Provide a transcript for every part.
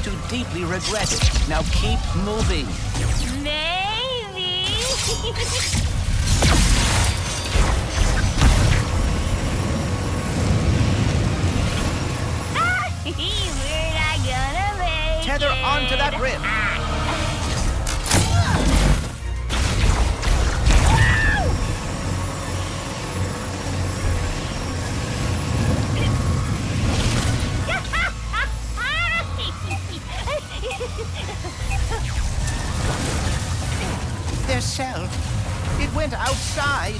to deeply regret it. Now keep moving. Maybe. We're not gonna make Tether it. onto that rib. Their cell. It went outside.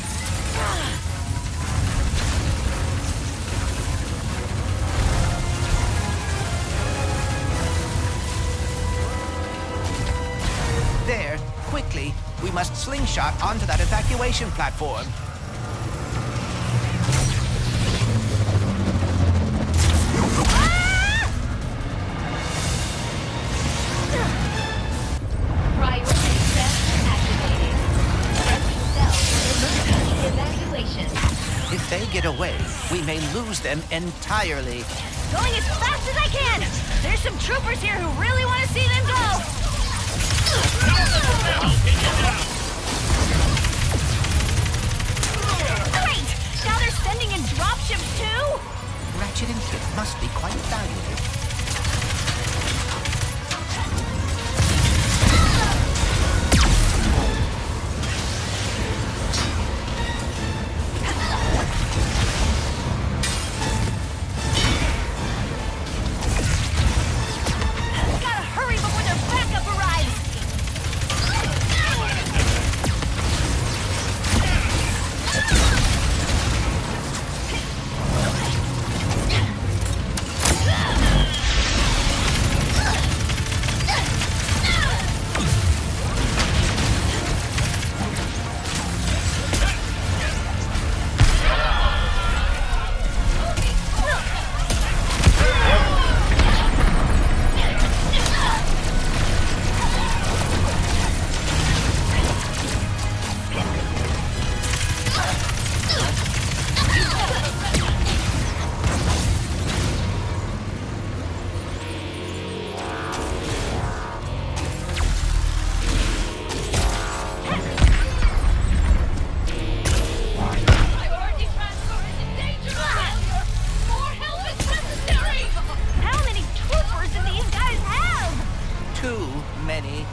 There, quickly. We must slingshot onto that evacuation platform. Priority set activated. Sending cells emergency evacuation. If they get away, we may lose them entirely. Going as fast as I can. There's some troopers here who really want to see them go. Great! Now they're sending in dropships too? Ratchet and Kit must be quite valuable. Gotta hurry before their backup arrives. Priority transfer is in danger of failure. More help is necessary. How many troopers do these guys have? Too many.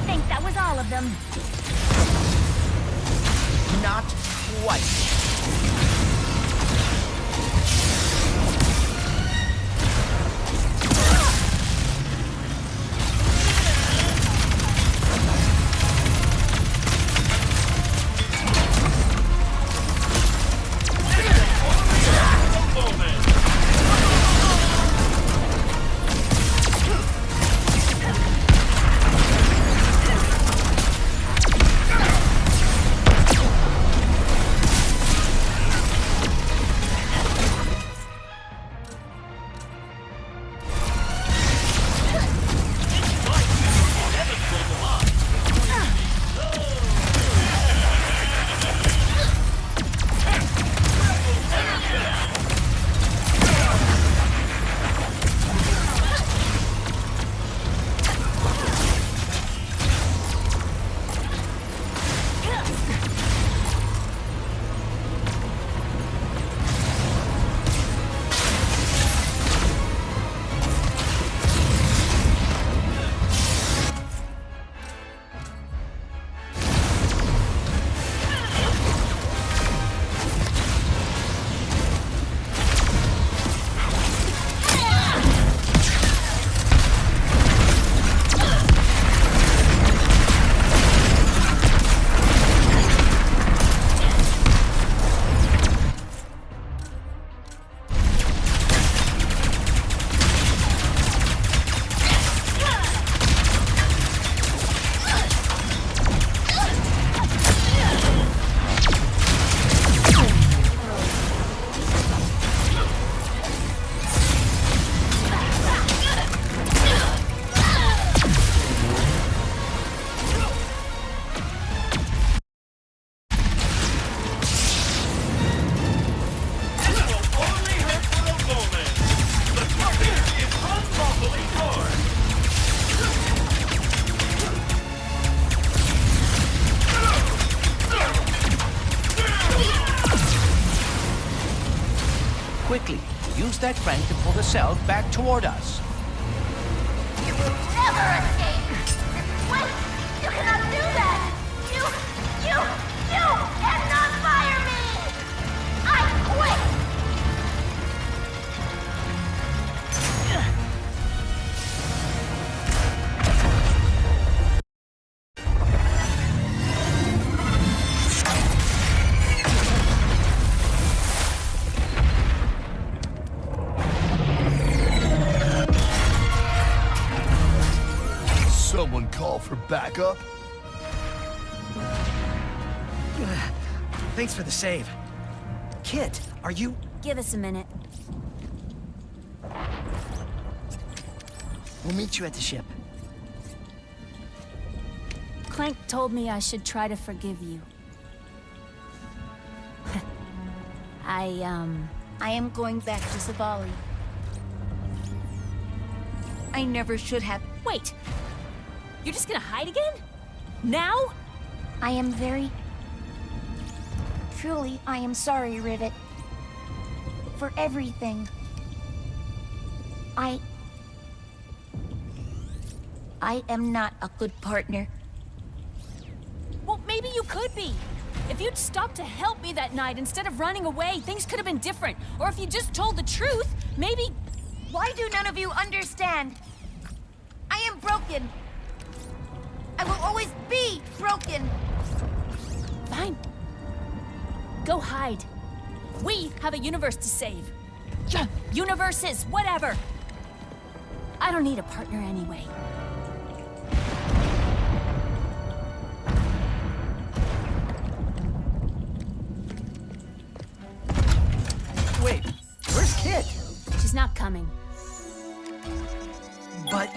I think that was all of them. Not quite. use that crank to pull the cell back toward us. You will never escape! Wait! You cannot do that! You cannot fire me! I quit! Someone call for backup? Thanks for the save. Kit, are you... Give us a minute. We'll meet you at the ship. Clank told me I should try to forgive you. I am going back to Savali. I never should have. Wait! You're just gonna hide again? Now? I am very... Truly, I am sorry, Rivet. For everything. I am not a good partner. Well, maybe you could be. If you'd stopped to help me that night instead of running away, things could have been different. Or if you just told the truth, maybe... Why do none of you understand? I am broken. I will always be broken. Fine. Go hide. We have a universe to save. Universes, whatever. I don't need a partner anyway. Wait, where's Kit? She's not coming. But...